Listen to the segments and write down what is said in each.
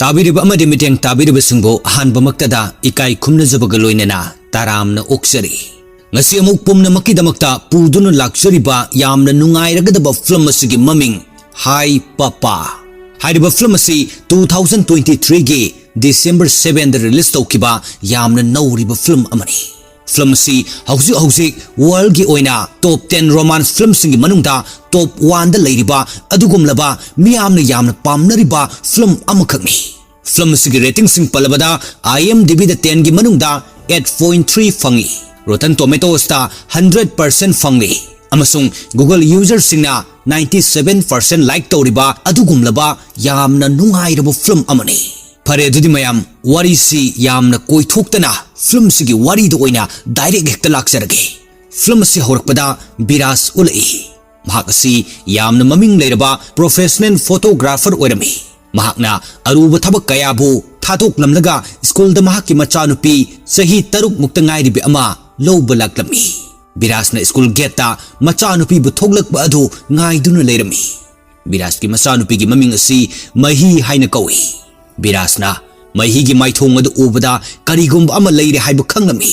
ताबिरिबा अमदि मिटेंग ताबिरिबसिंगबो अहानबमक्तदा इकाई खुमनजबगा लोइनना तारामना ओक्सरी ngasi amuk pumnamakidamakta puduna laksariba yamna nungairagdaba film asigi maming Hi Papa haiba film asi 2023 gi December 7 da release tawkiba yamna nauriba film amani film asi hausi world gi oina top 10 romance films singi manungda top 1 da leiriba adugumlaba miyamna yamna pamnariba film amakhakni film asigi rating sing palabada IMDb da 10 gi manungda 8.3 fangi Rotten Tomatoes ta 100% fangli amasung Google user singna 97% like tawriba adugumlaba yamna nungairaba film amani phare adudi mayam wari si yamna koithoktana film sigi wari do oina direct hekta laksarage film si horakpada biras ulai mahakasi yamna maming leiraba professional photographer oirami mahakna aruba thabak kayabu थाथोक लमलगा school द महाकी मचानुपी सही तरुक मुक्त ngairibi ama lowba laklami birasna school geta machanupi bu thoglakba adu ngaiduna leirami biras ki machanupi gi maming asi mahi haina kawi birasna mahi gi maithong adu ubada karigum ama leire haibu khanglami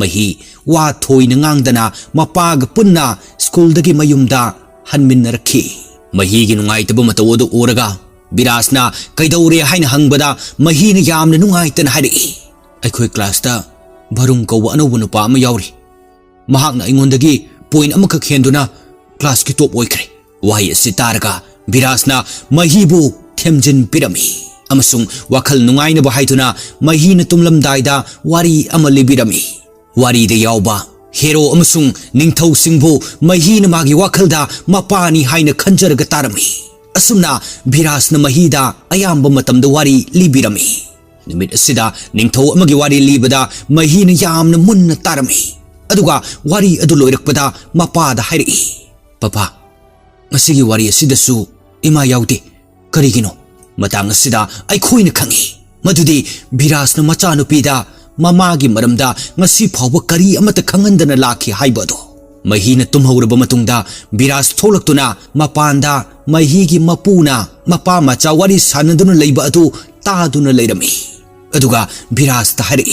mahi wa thoina ngangdana mapaga punna school dagi mayumda hanminnarakhi mahi gi nungaitaba matawodu uraga Birasna kaidore haina hangbada mahina yamna nungaitana hari aikhoi class ta barung kawa anobu nupa ama yauri mahakna ingondagi point amaka khenduna class ki top oikre wahi sitarga birasna mahibu themjin pirami amasung wakhal nungaina ba haituna mahina tumlamdaida wari ama libirami wari de yawba hero amasung ningthau singbu mahina magi wakhalda mapani haina khanjarga tarami asumna birasna mahida ayamba matamda wari libirami nimit asida ningthau amagi wari libada mahina yamna munna tarami aduga wari adu loirakpada mapada hairi papa masigi wari asida su ima yauti karigino matang asida ai khoina khangi madudi birasna machanupida mamagi maramda ngasi phawba kari amata khangandana lakhi haibado mahina tumhauraba matungda biras tholaktuna mapanda mahigi mapuna mapa macha wari sanaduna leiba adu taduna leirami aduga biras tahari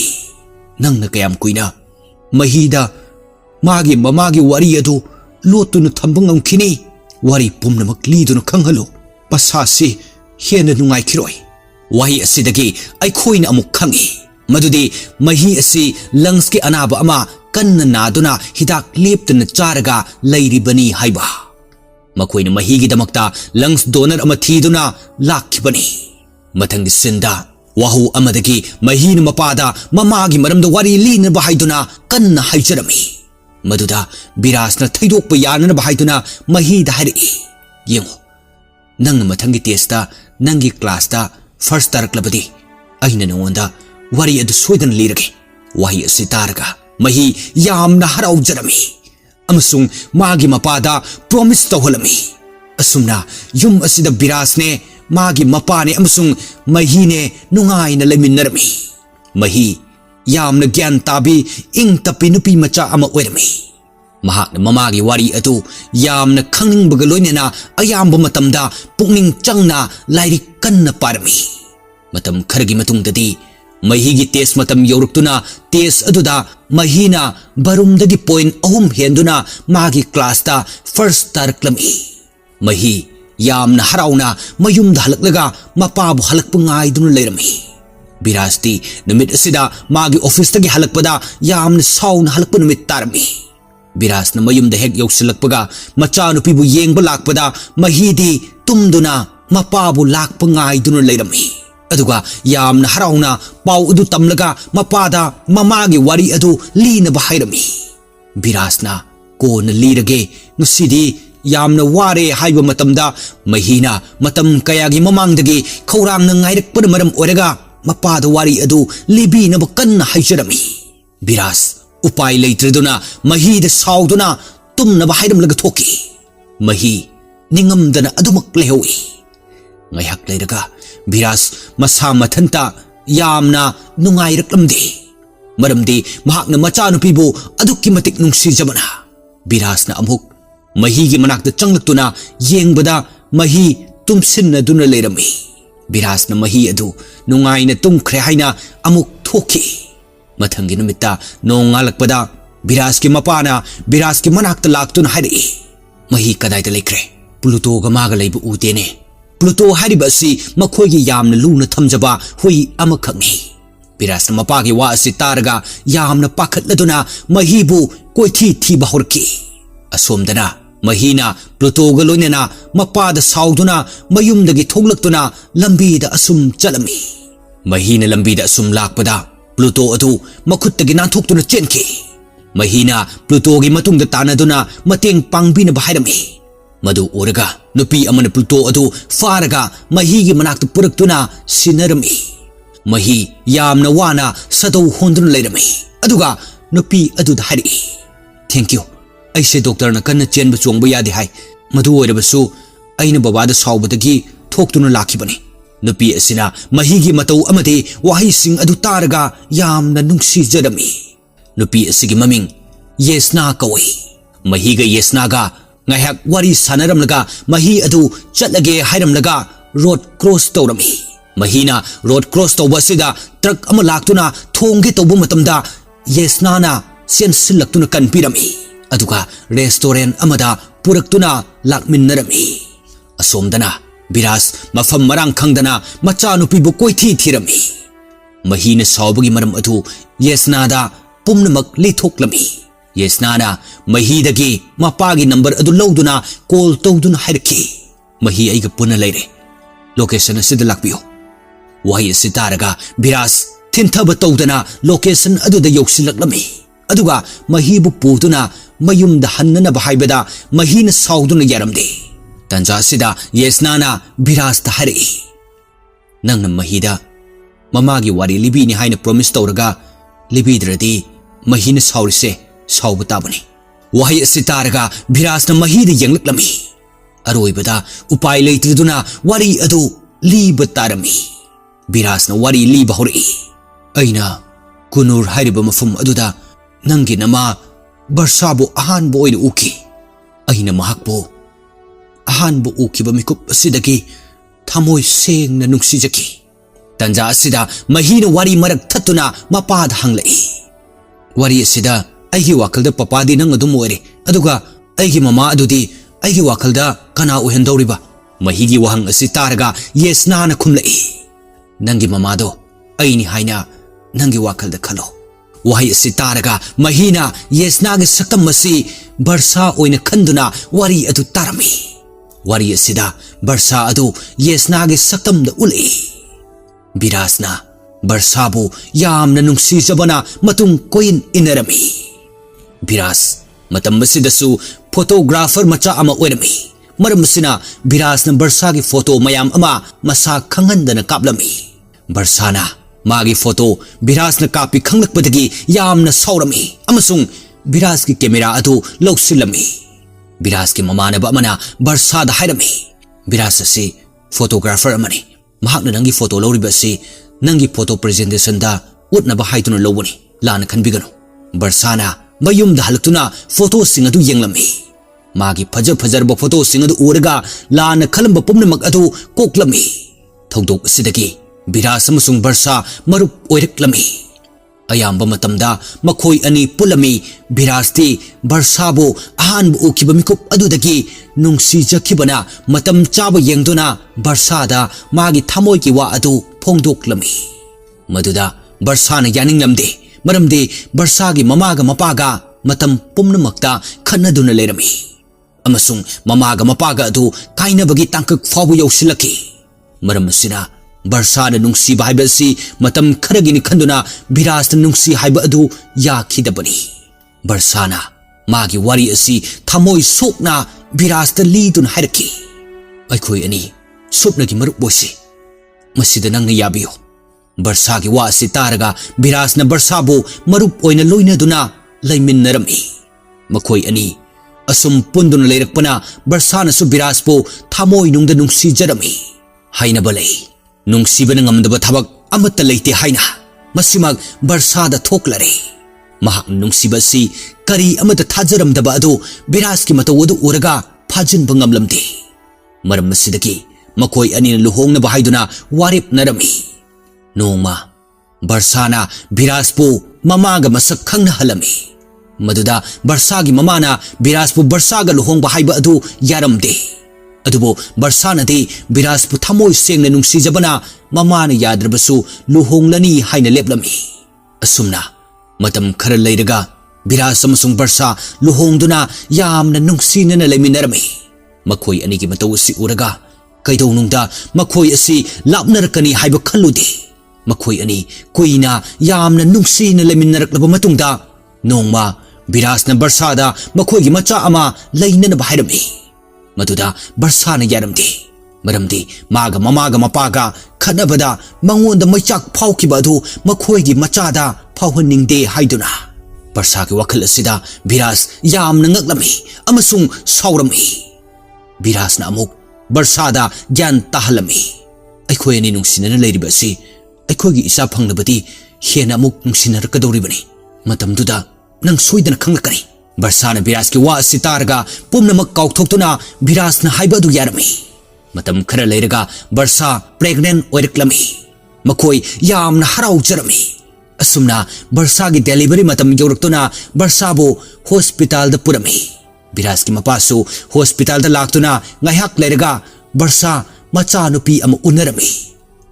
nangna kayam kuina mahida magi mamagi wari adu lotuna thambangam khini wari pumna makliduna khanghalu pasasi hena nungai khiroi wahi asidagi ai khoina amuk khangi madudi mahi asi lungs ki anaba ama kanna naduna hidak leptana charaga leiribani haiba makoina mahigi damakta lungs donor ama thiduna lakhibani mathangi sinda wahu amadagi mahina mapada mamagi maramda wari lina bahaiduna kanna haijarami maduda birasna thaidokpa yanana bahaiduna mahida hari yengo nang mathangi testa nangi class ta first taraklabadi aina nonda wari adu soidan lirage wahi asitarga mahi yamna harau jarami amasung magi mapada promise tawhalami asumna yum asida birasne magi mapane amasung mahine nungai na leminarami mahi yamna gyan tabi ing tapi nupi macha ama oirami mahakna mamagi wari atu yamna khangning bagaloinena ayamba matamda pukning changna lairi kanna parami matam khargi matungdadi mahigi test matam yoruktuna test aduda mahina barumdagi point ahum henduna magi class ta first taraklami mahi yamna harauna mayumda halaklaga mapabu halakpa ngaiduna leirami birasti numit asida magi office tagi halakpada yamna sauna halakpa numit tarami birasna mayumda hek yoksilakpaga machanupibu yengba lakpada mahidi tumduna mapabu lakpa ngaiduna leirami aduga yamna harauna pau adu tamlaga mapada mamagi wari adu lina bahairami birasna kona lirage nusidi yamna ware haiba matamda mahina matam kayagi mamangdagi khorangna ngairakpa maram oraga mapada wari adu libi na bakanna haijarami biras upai leitriduna mahida sauduna tumna bahairam laga thoki mahi ningamdana adumak lehowi ngayak leiraga biras masa mathanta yamna nungairaklamdi maramdi mahakna machanupibu adukki matik nungsijabana birasna amuk mahigi manakta changlaktuna yengbada mahi tumsinna duna leirami Birasna mahi adu nungaina tumkhre haina amuk thoki. Mathangi numitta nong ngalakpada Biraski mapana Biraski manakta laktun hari. Mahi kadai ta lekre. Pluto ga maga leibu udene. Pluto hariba si makhoigi yamna luna thamjaba hui amakhakni. Birasna mapagi wa si targa yamna pakhatladuna mahibu koithi thiba horki. Asomdana mahina Pluto ga loinena mapada sauduna mayumdagi thoglaktuna lambida asum chalami. Mahina lambida asum lakpada Pluto adu makhuttagi nanthokhtuna chenki. Mahina Pluto gi matungda tanaduna mateng pangbina bahairami. Madu oraga nupi amana Pluto adu faraga mahi gi manakta puraktuna sinarami. Mahi yamna wana sadau hondrun leirami. Aduga nupi adu hari. Thank you. Aise doctor na kanna chenba chongba yadi hai. Madu oirabasu aina babada saubadagi thoktuna lakhibani. Nupi asina mahi gi matau amade wahi sing adu taraga yamna nungsi jarami. Nupi asigi maming Yesna kawai. Mahi ga Yesna ga ngahak wari sanaramlaga mahi adu chatlage hairamlaga road cross tawrami. Mahina road cross tawbasida truck ama laktuna thongge tawbu matamda Yesna na sen silaktuna kanpirami. Aduga restaurant amada puraktuna lakminnarami. Asomdana Biras mafam marang khangdana macha nupibu koithi thirami. Mahina sawbagi maram adu Yesna da pumnamak lithoklami. Yesna na mahi dagi mapagi number adu lawduna call tawduna hairki. Mahi aiga puna leire. Location asida lakbiyo. Wahi asitaraga Biras thinthaba tawdana location adu da yoksilakami. Aduga mahi bu puduna mayumda hannana bahaibada mahi na sawduna yaramde. Tanja asida Yesna na Biras ta hari. Nangna mahi da mamagi wari libi ni haina promise tawraga libi dradi mahi na sawrise Saubatabani. Wahi asitaraga Birasna mahida yanglaklami. Aroibada upai leitriduna wari adu liba tarami. Birasna wari liba hori. Aina kunur hariba mafum aduda nangi nama barsabu ahanbo oina uki. Aina mahakbo ahanbo uki ba mikup asidagi thamoy seng na nuksijaki. Tanja asida mahina wari marak thatuna mapad hanglai. Wari asida Aigi wakalda papadi nang adu moire. Aduga aigi mama adudi aigi wakalda kana uhendauriba. Mahigi wahang asitaraga Yesna na kumlai. Nangi mama do aini haina nangi wakalda khalo. Wahi asitaraga mahina Yesna ge saktam masi barsa oina khanduna wari adu tarami. Wari asida barsa adu Yesna ge saktam da ulai. Birasna barsabu yamna nungsi jabana matung koin inarami. Biras matam masidasu photographer macha ama oirami. Maram sina Biras na barsa gi photo mayam ama masa khangandana kaplami. Barsana magi photo Biras na kapi khanglakpadagi yamna saurami. Amasung Biras ki camera adu loksilami. Biras ki mamanaba amana barsa da hairami. Biras asi photographer amani. Mahakna nangi photo lawriba si nangi photo presentation da utnaba haituna lawani. Lana khanbigano. Barsana mayum da halaktuna photo singadu yenglami. Magi fajarba photo singadu uraga lana khalamba pumnamak adu koklami. Thogdok asidagi Biras amasung Barsa marup oiraklami. Ayamba matamda makhoi ani pulami. Birasti Barsabu ahanbu ukiba mikup adudagi nungsijaki matam chaba yengduna Barsada magi thamoy ki wa adu phongdoklami. Maduda Barsana yaninglamde. Maramde Barsagi mamaga mapaga matam pumnamakta khanaduna lerami. Amasung mamaga mapaga adu kainabagi tangkak fabu yausilaki. Maram asina Barsana nungsi baibasi matam kharagini khanduna Birasna nungsi haiba adu yakhidabani. Barsana magi wari asi thamoy sokna Birasna lidun hairaki. Aikhoi ani sopnagi marup boisi. Masida nangna yabiyo. Barsagi wa si taraga Birasna Barsabu marup oina loina duna laiminarami. Makhoi ani asum punduna leirakpana Barsana su Biraspo thamoy nungda nungsi jarami. Haina balay nungsi bana ngamdaba thabak amata leite haina masimag Barsada thoklare. Mahak nungsi basi kari amata thajaramdaba adu Biraski matawadu uraga phajin bangamlamde. Maram masidaki मखोई अनी लुहोंगनबा हाइदुना वारेपनरमी नोंमा बरसाना बिराजपु ममागा मसक खंगना हलमी मदुदा बरसागी ममाना बिराजपु बरसागा लुहोंगबा हाइबा अदु यारमदे अदुबो बरसानदि बिराजपु थमोय सेंगना नुंसीजबना ममाना याद्रबसु लुहोंगलनी हाइना लेपलमी असुमना मतम खर लैरगा बिराज अमसुंग बरसा लुहोंगदुना यामना नुंसीनना लेमिनरमी मखोई अनिगी मतौ असि उरगा कैदौनुंगदा मखोई असि लापनरकनी हाइबा खल्लुदे मखोई अनी कुइना यामना नुंसीना लेमिनरकलबा मतुंगदा नोंमा बिराजना बरसादा मखोई मचा अमा लैननबा हाइरमी मदुदा बरसाना यारमदे मरमदि मागा ममागा मपागा खनबदा मंगोंदा मैचाक फाउखिबा अदु मखोईगी मचादा फाउहनिंगदे हाइदुना बरसागी वखल असिदा बिराज यामना ngakलमी अमसुंग साउरमी बिराजना अमुक बरसादा ज्ञान ताहलमी अखोई अनी नुंसिनना लैरिबसि अखोईगी इसा फंगनबदि हेना अमुक नुंसिनरकदौरिबनी मतमदुदा नंग सोइदना खंगलकनी बरसाना बिराज की वा सितारगा पुमनमक काउथोक्तुना बिराजना हाइबदु यारमी मतम खर लैरगा बरसा प्रेग्नेंट ओइरक्लमी मखोई यामना हराउजरमी असुमना बरसागी डेलीवरी मतम यौरक्तुना बरसाबो हॉस्पिटल द पुरमी बिराज की मपासु हॉस्पिटल द लाक्तुना ngaihak लैरगा बरसा मचा नुपी अम उनरमी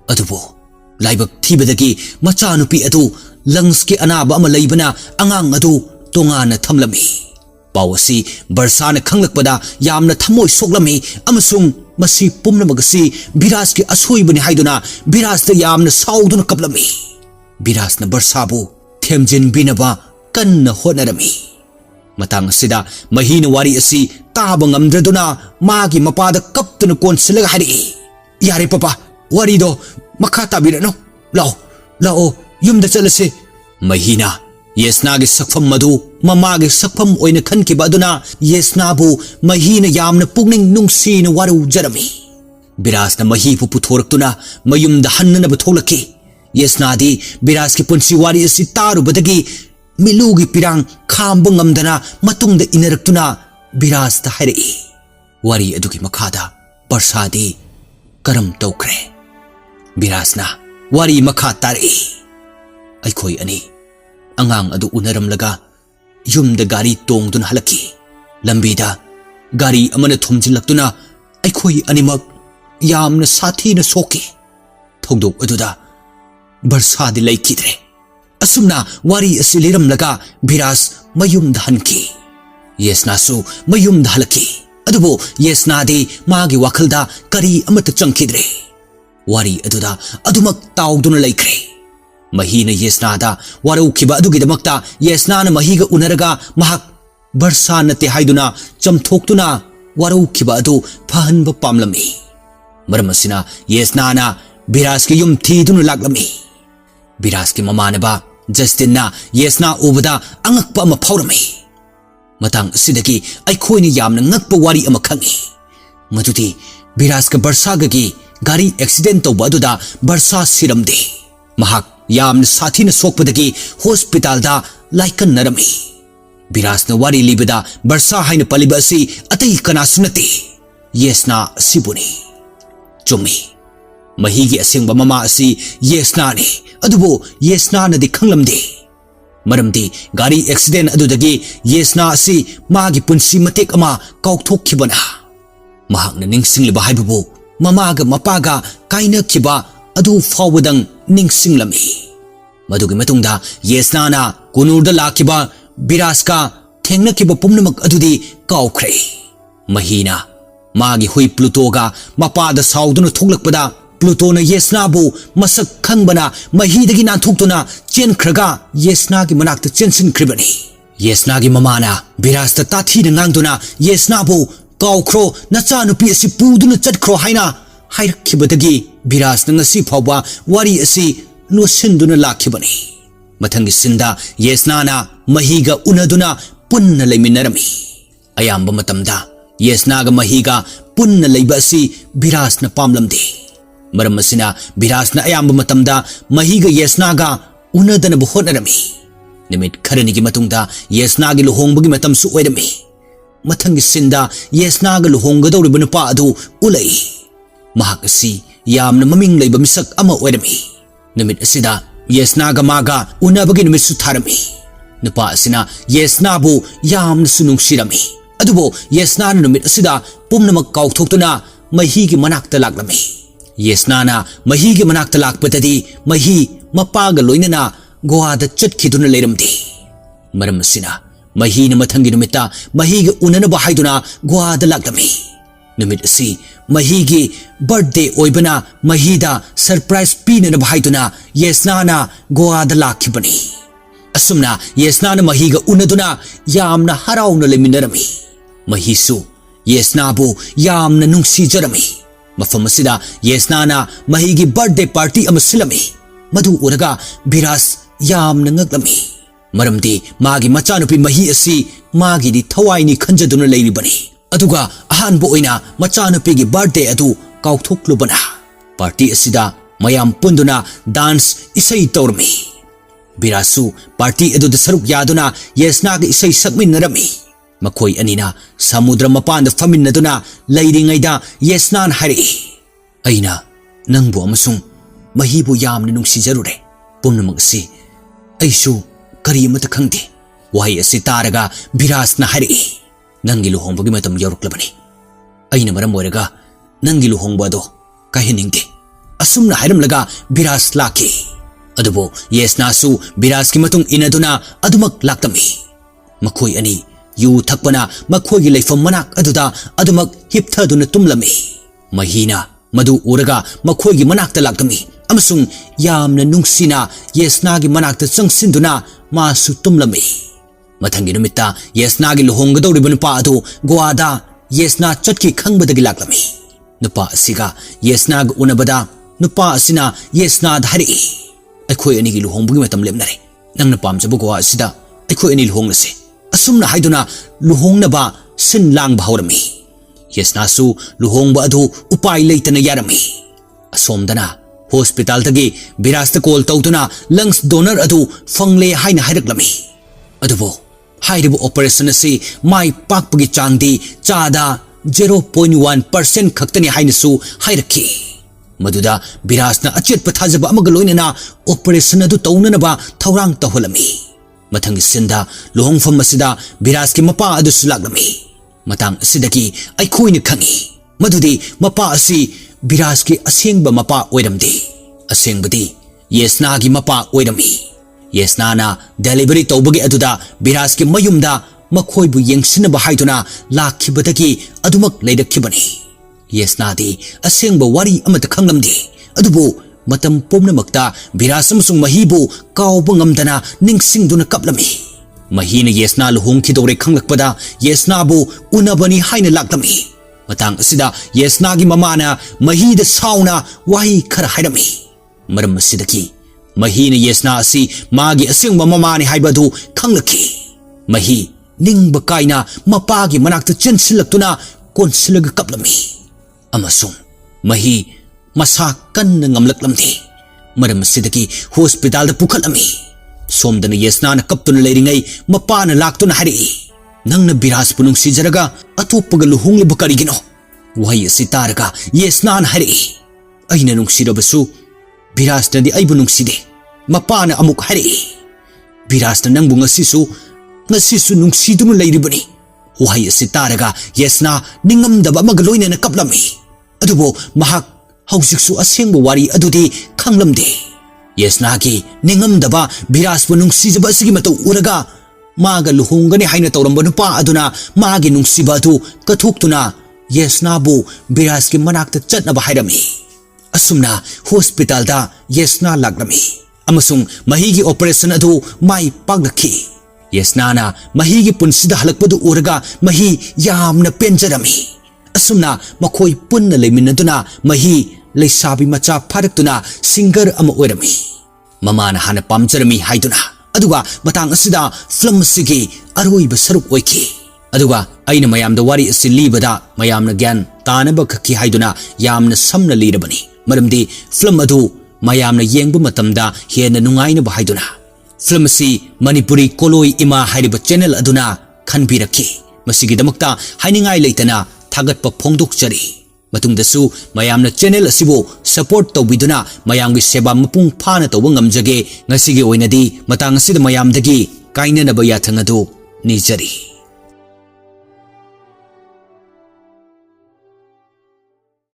अदुबो लाइबक थीबदगी मचा नुपी अदु लंग्स की अनाबा अम लैबना अंगांग अदु तोंगाना थमलमी पावसी बरसाना खंगलकपदा यामना थमोय सोगलमी अमसुंग मसी पुमनमगसी बिराज की असोइबनी हाइदुना बिराजदा यामना साउदुना कपलमी बिराजना बरसाबु थेमजिन बिनबा कन्ना होनरमी मतंग सिदा महीन वारी असि ताब ngamdraduna मागी मपादा कप्तुना कोनसिलगा हारि यारे पापा वारीदो मखा ताबिरनो लाओ लाओ युमदा चलसे महीना येसनागे सकफम मधु ममागे सकफम ओइना खनकिबा अदुना येसनाबु महीना यामना पुगनिंग नुंसीना वारु जरमी बिराजना महीपु पुथोरक्तुना मयुमदा हन्ननबा थोलकी येसनादी बिराज की पुंसी वारी असि तारुबदगी मिलुगी पिरांग खामबु ngamdana matungda inarakतुना बिराजदा हाइरई वारी अदुगी मखादा बरसादी करम तौखरे बिराजना वारी मखा तारई अखोई अनी अंगांग अदु उनरमलगा युमदा गारी तोंगदुन हलकी लंबीदा गारी अमना थुमजिलक्तुना अखोई अनिमक यामना साथीना सोके थोंदोक अदुदा बरसादी लैखिद्रे असुमना वारी असि लिरमलगा बिराज मयुमदा हनकी येसनासु मयुमदा हलकी अदुबो येसनादी मागी वाखलदा करी अमत चंखिद्रे वारी अदुदा अदुमक ताउदुना लैख्रे महीना येसनादा वारौखिबा अदुगिदमक्ता येसनाना महीगा उनरगा महक बरसा नते हाइदुना चमथोक्तुना वारौखिबा अदु फहनबा पामलमी मरमसिना येसनाना बिराज की युम थीदुना लाक्लमी बिराज की ममानबा जस्टिनना येसना उबदा अंगकपा अमा फाउरमी मतंग सिदगी अखोइनी यामना ngakpa वारी अमा खंगी मदुदी बिराज का बरसागी गाड़ी एक्सीडेंट तौबा अदुदा बरसा सिरमदे महक यामना साथीना सोकपदगी हॉस्पिटलदा लाइकन नरमी बिराजना वारी लिबदा बरसा हाइना पलिबा असि अतै कनासु नते येसना सिबुनी चुम्मी महीगी असेंगबा ममा असि येसनाने अदुबो येसनानदि खंगलमदे मरमदि गाड़ी एक्सीडेंट अदुदगी येसना असि मागी पुंसी मतेक अमा काउथोखिबना महाकना निंगसिंगलिबा हाइबबो ममागा मपागा काइनखिबा अदु फावदंग निंगसिंगलमी मदुगी मतुंगदा येसनाना कुनूरदा लाखिबा बिराजका थेंगनखिबा पुमनमक अदुदी काउख्रे महीना मागी हुई प्लूटोगा मपादा साउदुना थोगलकपदा प्लूटोना येसनाबु मसक खंगबना महीदगी नाथोक्तुना चेनख्रगा येसनागी मनाक्ता चेनसिनख्रिबनी येसनागी ममाना बिराजता ताथीना nganगदुना येसनाबु काउख्रो नचा नुपी असि पुदुना चटख्रो हाइना हाइरखिबदगी बिराजना ngasi फावबा वारी असि लोसिनदुना लाखिबनी मथंगी सिंदा येसनाना महीगा उनदुना पुन्ना लेमिनरमी अयाम्बा मतमदा येसनागा महीगा पुन्ना लेबा असि बिराजना पामलमदे मरमसिना बिराजना अयाम्बा मतमदा महीगा येसनागा उनदनबु होनरमी निमित खरनिगी मतुंगदा येसनागी लुहोंगबगी मतमसु ओइरमी मथंगी सिंदा येसनागा लुहोंगदौरिबा नुपा अदु उलै mahak asi yamna maming leiba misak ama oirami numit asida Yesna ga maga unabagi numit su tharami nupa asina Yesna bu yamna sunung sirami adubo Yesna na numit asida pumnamak kauthokuna mahi gi manakta laklami Yesna na mahi gi manakta lakpatadi mahi mapaga loinana goa da chatkiduna leiramdi maram asina mahi na mathangi numita mahi gi unana ba haiduna goa da laklami numit asi mahi gi birthday oibana mahi da surprise pina na ba haiduna Yesna na goa da lakhibani asumna Yesna na mahi ga unaduna yamna harauna leminarami mahi su Yesna bu yamna nungsi jarami mafam asida Yesna na mahi gi birthday party ama silami madu uraga Biras yamna ngaglami maramdi magi machanupi mahi asi magi di thawai ni khanjaduna leiribani aduga ahanbo oina machanupi gi birthday adu kauthoklu-bana party asida mayam punduna dance isai tawrami Birasu party adu da saruk yaduna Yesna gi isai sakminarami makhoi anina samudra mapanda faminaduna leiringaida Yesna na hari aina nangbu amasung mahibu yamna nungsijarure pumnamak asi aisu kari amata khangde wahai asi taraga Biras na hari nangi luhongbagi matam yaruklabani aina maram oiraga nangi luhongba ado kahiningde asumna hairamlaga Biras lakhi adubo Yesna su Biras ki matung inaduna adumak laktami makhoi ani yu thakpana makhoi gi leifam manak aduda adumak hipthaduna tumlami mahina madu uraga makhoi gi manakta laktami amasung yamna nungsina Yesna gi manakta changsinduna masu tumlami mathangi numita Yesna gi luhonggadawriba nupa adu goada Yesna chatki khangbadagi laklami nupa asiga Yesna gi unabada nupa asina Yesna dhari aikhoi ani gi luhongbugi matam lemnare nangna pamjabu goa asida aikhoi ani luhonglase asumna haiduna luhongnaba sin langba hawrami Yesna su luhongba adu upai leitana yarami asomdana hospital tagi Biras ta call tawduna lungs donor adu fangle haina hairaklami adubo hairibu operation asi mai pakpagi changdi chada 0.1% khaktani hainasu hairakhi maduda Biras na achet pathajaba amaga loinana operation adu tawnanaba thawrang taholami mathangi sinda luhongfam asida Biras ki mapa adu sulaglami matang asidaki aikhoina khangi madudi mapa asi Biras ki asengba mapa oiramdi asengbadi Yesna gi mapa oirami Yesna na delivery tawbagi aduda Biras ki mayumda makhoibu yengsinaba haiduna lakhibadagi adumak leidakhibani Yesna di asengba wari amata khanglamdi adubu matam pomnamakta Biras amasung mahibu kawba ngamdana ningsingduna kaplami mahina Yesna luhongkhidore khanglakpada Yesna bu unabani haina laklami matang asida Yesna gi mamana mahida sauna wahi khara hairami maram asidaki mahina Yesna asi magi asengba mamani haibadu khanglakhi mahi ningba kaina mapagi manakta chensilaktuna konsilaga kaplami amasung mahi masa kanna ngamlaklamdi maram asidaki hospital da pukhalami somdana Yesna na kaptuna leiringai mapana laktuna hari nangna Biras punung sijaraga atopaga luhongliba karigino wahai asi taraga Yesna na hari aina nungsirabasu Biras na di aibu nungside mapana amuk hari Biras na nangbu ngasisu nungsiduna leiribani wahai asi taraga Yesna ningamdaba amaga loinana kaplami adubo mahak hausiksu asengba wari adudi khanglamde Yesna ki ningamdaba Biras bu nungsijaba asigi matau uraga maga luhongani haina tawramba nupa aduna magi nungsiba adu kathoktuna Yesna bu Biras ki manakta chatnaba hairami asumna hospital da Yesna laglami amasung mahigi operation adu mai paglakhi Yesna na mahigi punsida halakpadu uraga mahi yamna penjarami asumna makhoi punna leiminaduna mahi leisabi macha pharaktuna singer ama oirami mamana hana pamjarami haiduna aduga matang asida film sigi aroiba saruk oiki aduga aina mayamda wari asilibada mayamna gyan tanaba khaki haiduna yamna samna lirabani maramdi film adu mayamna yengbu matamda hena nungaina ba haiduna film si manipuri koloi ima hariba channel aduna khanbirakhi masigi damakta hainingai leitana thagatpa phongdokchari मतुंगदसु मयामना channel असिबो support तौबिदुना मयामगी सेवा मपुंग फाना तौबा ngamjage ngasiगी oinadi matang asid mayamdagi kainanaba yathang adu nijari।